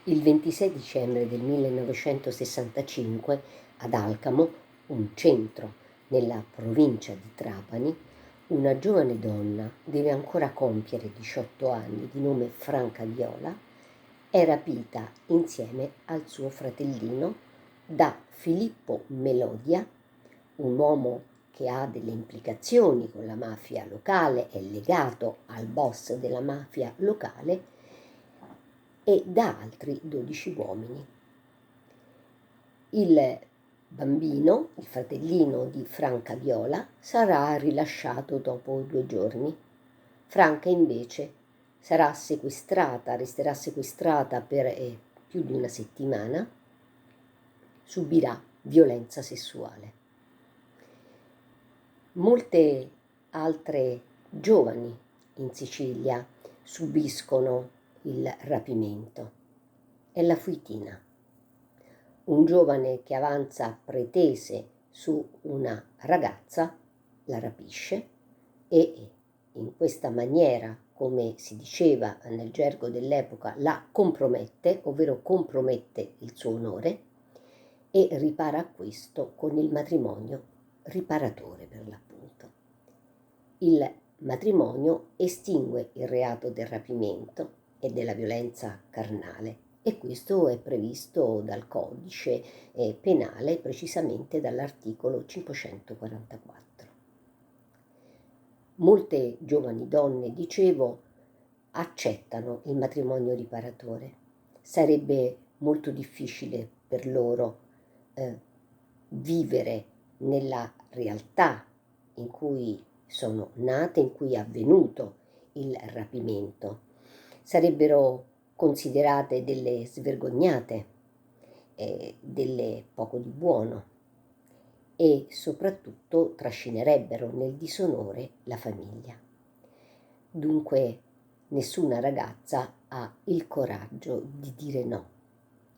Il 26 dicembre del 1965 ad Alcamo, un centro nella provincia di Trapani, una giovane donna, deve ancora compiere 18 anni, di nome Franca Viola, è rapita insieme al suo fratellino da Filippo Melodia, un uomo che ha delle implicazioni con la mafia locale, è legato al boss della mafia locale, e da altri 12 uomini. Il bambino, il fratellino di Franca Viola, sarà rilasciato dopo 2 giorni. Franca invece resterà sequestrata per più di una settimana, subirà violenza sessuale. Molte altre giovani in Sicilia subiscono il rapimento. È la Fuitina, un giovane che avanza pretese su una ragazza, la rapisce e in questa maniera, come si diceva nel gergo dell'epoca, la compromette, ovvero compromette il suo onore, e ripara a questo con il matrimonio riparatore, per l'appunto. Il matrimonio estingue il reato del rapimento e della violenza carnale, e questo è previsto dal codice penale, precisamente dall'articolo 544. Molte giovani donne, dicevo, accettano il matrimonio riparatore. Sarebbe molto difficile per loro vivere nella realtà in cui sono nate, in cui è avvenuto il rapimento. Sarebbero considerate delle svergognate, delle poco di buono, e soprattutto trascinerebbero nel disonore la famiglia. Dunque nessuna ragazza ha il coraggio di dire no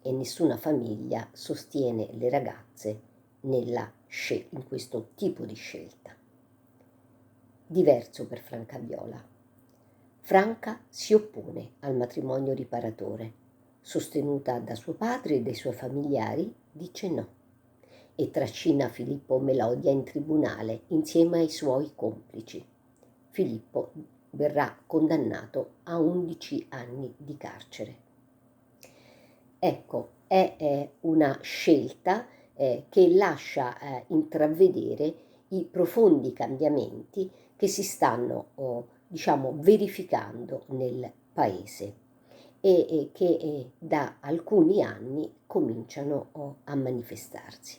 e nessuna famiglia sostiene le ragazze in questo tipo di scelta. Diverso per Franca Viola. Franca si oppone al matrimonio riparatore, sostenuta da suo padre e dai suoi familiari, dice no e trascina Filippo Melodia in tribunale insieme ai suoi complici. Filippo verrà condannato a 11 anni di carcere. Ecco, è una scelta che lascia intravedere i profondi cambiamenti che si stanno verificando nel paese e che da alcuni anni cominciano a manifestarsi.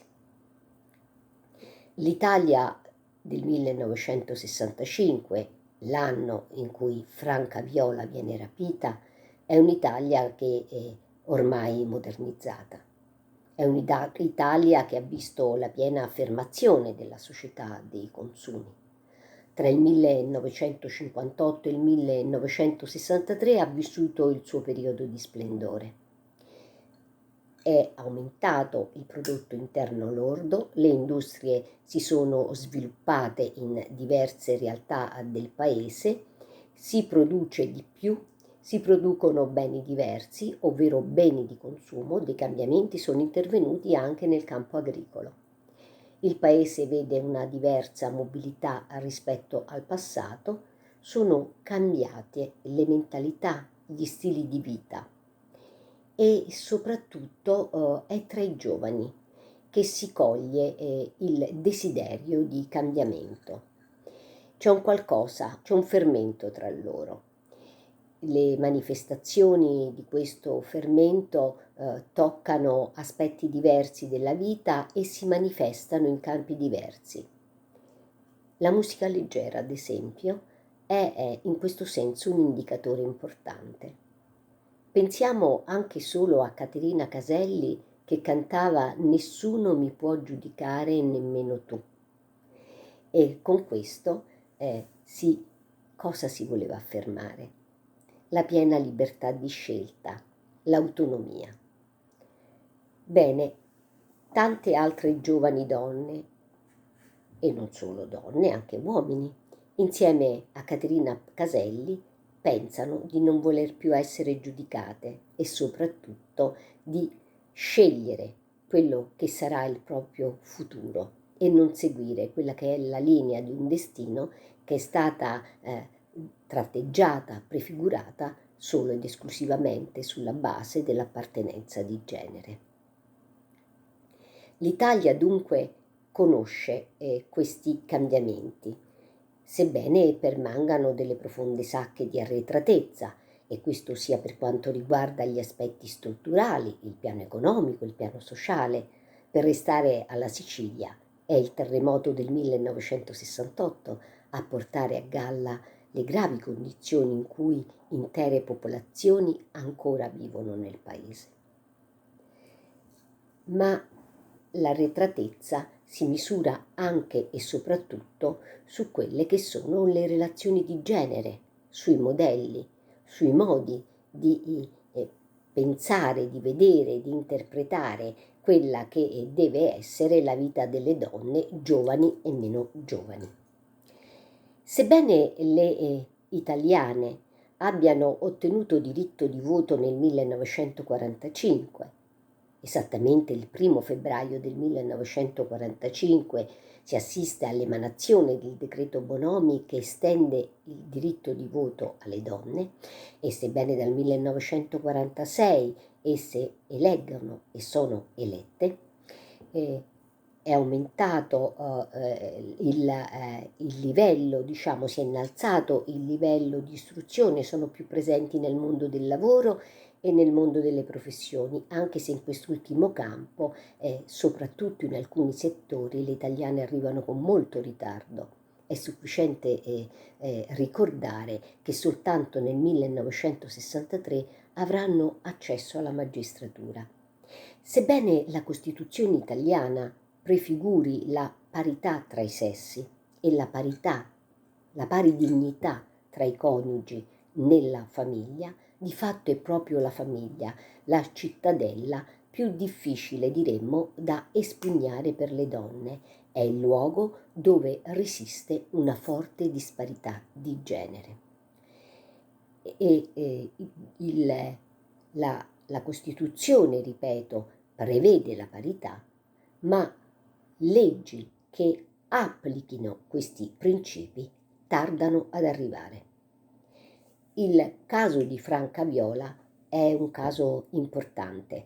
L'Italia del 1965, l'anno in cui Franca Viola viene rapita, è un'Italia che è ormai modernizzata. È un'Italia che ha visto la piena affermazione della società dei consumi. Tra il 1958 e il 1963 ha vissuto il suo periodo di splendore. È aumentato il prodotto interno lordo, le industrie si sono sviluppate in diverse realtà del paese, si produce di più, si producono beni diversi, ovvero beni di consumo, dei cambiamenti sono intervenuti anche nel campo agricolo. Il paese vede una diversa mobilità rispetto al passato, sono cambiate le mentalità, gli stili di vita e soprattutto è tra i giovani che si coglie il desiderio di cambiamento. C'è un fermento tra loro. Le manifestazioni di questo fermento toccano aspetti diversi della vita e si manifestano in campi diversi. La musica leggera, ad esempio, è in questo senso un indicatore importante. Pensiamo anche solo a Caterina Caselli che cantava "Nessuno mi può giudicare, nemmeno tu". E con questo cosa si voleva affermare? La piena libertà di scelta, l'autonomia. Bene, tante altre giovani donne, e non solo donne, anche uomini, insieme a Caterina Caselli, pensano di non voler più essere giudicate e soprattutto di scegliere quello che sarà il proprio futuro e non seguire quella che è la linea di un destino che è stata tratteggiata, prefigurata solo ed esclusivamente sulla base dell'appartenenza di genere. L'Italia dunque conosce questi cambiamenti, sebbene permangano delle profonde sacche di arretratezza, e questo sia per quanto riguarda gli aspetti strutturali, il piano economico, il piano sociale. Per restare alla Sicilia, è il terremoto del 1968 a portare a galla le gravi condizioni in cui intere popolazioni ancora vivono nel paese. Ma l'arretratezza si misura anche e soprattutto su quelle che sono le relazioni di genere, sui modelli, sui modi di pensare, di vedere, di interpretare quella che deve essere la vita delle donne giovani e meno giovani. Sebbene le italiane abbiano ottenuto diritto di voto nel 1945, esattamente il 1° febbraio del 1945 si assiste all'emanazione del decreto Bonomi che estende il diritto di voto alle donne, e sebbene dal 1946 esse eleggono e sono elette, è aumentato il livello, diciamo, si è innalzato il livello di istruzione, sono più presenti nel mondo del lavoro e nel mondo delle professioni, anche se in quest'ultimo campo, soprattutto in alcuni settori, le italiane arrivano con molto ritardo. È sufficiente ricordare che soltanto nel 1963 avranno accesso alla magistratura. Sebbene la Costituzione italiana prefiguri la parità tra i sessi e la pari dignità tra i coniugi nella famiglia, di fatto è proprio la famiglia, la cittadella più difficile, diremmo, da espugnare per le donne. È il luogo dove resiste una forte disparità di genere. La Costituzione, ripeto, prevede la parità, ma leggi che applichino questi principi tardano ad arrivare. Il caso di Franca Viola è un caso importante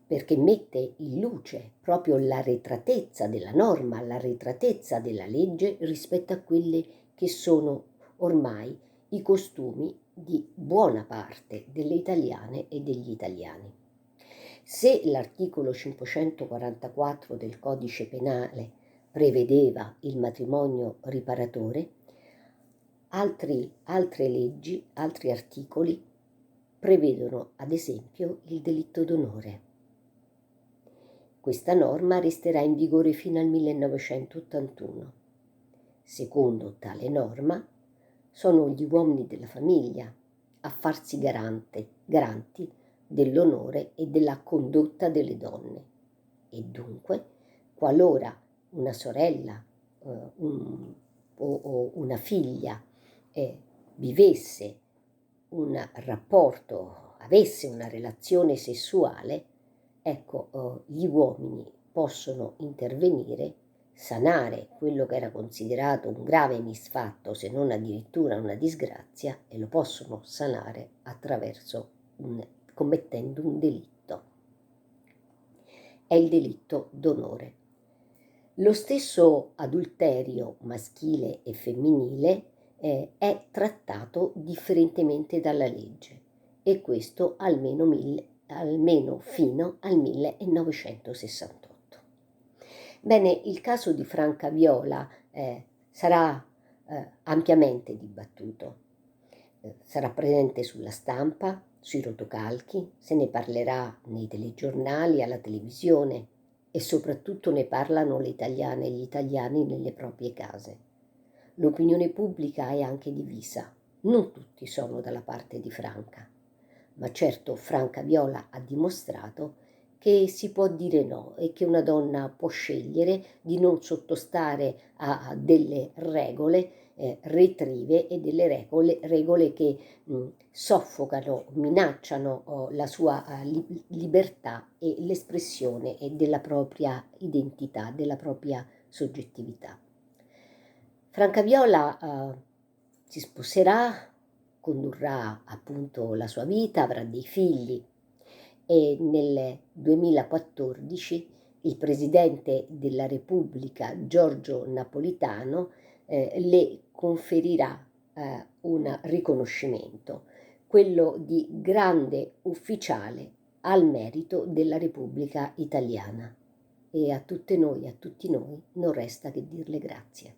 perché mette in luce proprio l'arretratezza della norma, l'arretratezza della legge rispetto a quelle che sono ormai i costumi di buona parte delle italiane e degli italiani. Se l'articolo 544 del Codice Penale prevedeva il matrimonio riparatore, altre leggi, altri articoli prevedono ad esempio il delitto d'onore. Questa norma resterà in vigore fino al 1981. Secondo tale norma, sono gli uomini della famiglia a farsi garanti dell'onore e della condotta delle donne, e dunque, qualora una sorella o una figlia vivesse un rapporto, avesse una relazione sessuale, ecco, gli uomini possono intervenire, sanare quello che era considerato un grave misfatto, se non addirittura una disgrazia, e lo possono sanare attraverso commettendo un delitto. È il delitto d'onore. Lo stesso adulterio maschile e femminile è trattato differentemente dalla legge, e questo almeno fino al 1968. Bene, il caso di Franca Viola sarà ampiamente dibattuto, sarà presente sulla stampa, sui rotocalchi, se ne parlerà nei telegiornali, alla televisione, e soprattutto ne parlano le italiane e gli italiani nelle proprie case. L'opinione pubblica è anche divisa, non tutti sono dalla parte di Franca, ma certo Franca Viola ha dimostrato che si può dire no e che una donna può scegliere di non sottostare a delle regole retrive e delle regole che soffocano, minacciano la sua libertà e l'espressione della propria identità, della propria soggettività. Francaviola si sposerà, condurrà appunto la sua vita, avrà dei figli e nel 2014 il Presidente della Repubblica Giorgio Napolitano le conferirà un riconoscimento, quello di grande ufficiale al merito della Repubblica Italiana. E a tutte noi, a tutti noi, non resta che dirle grazie.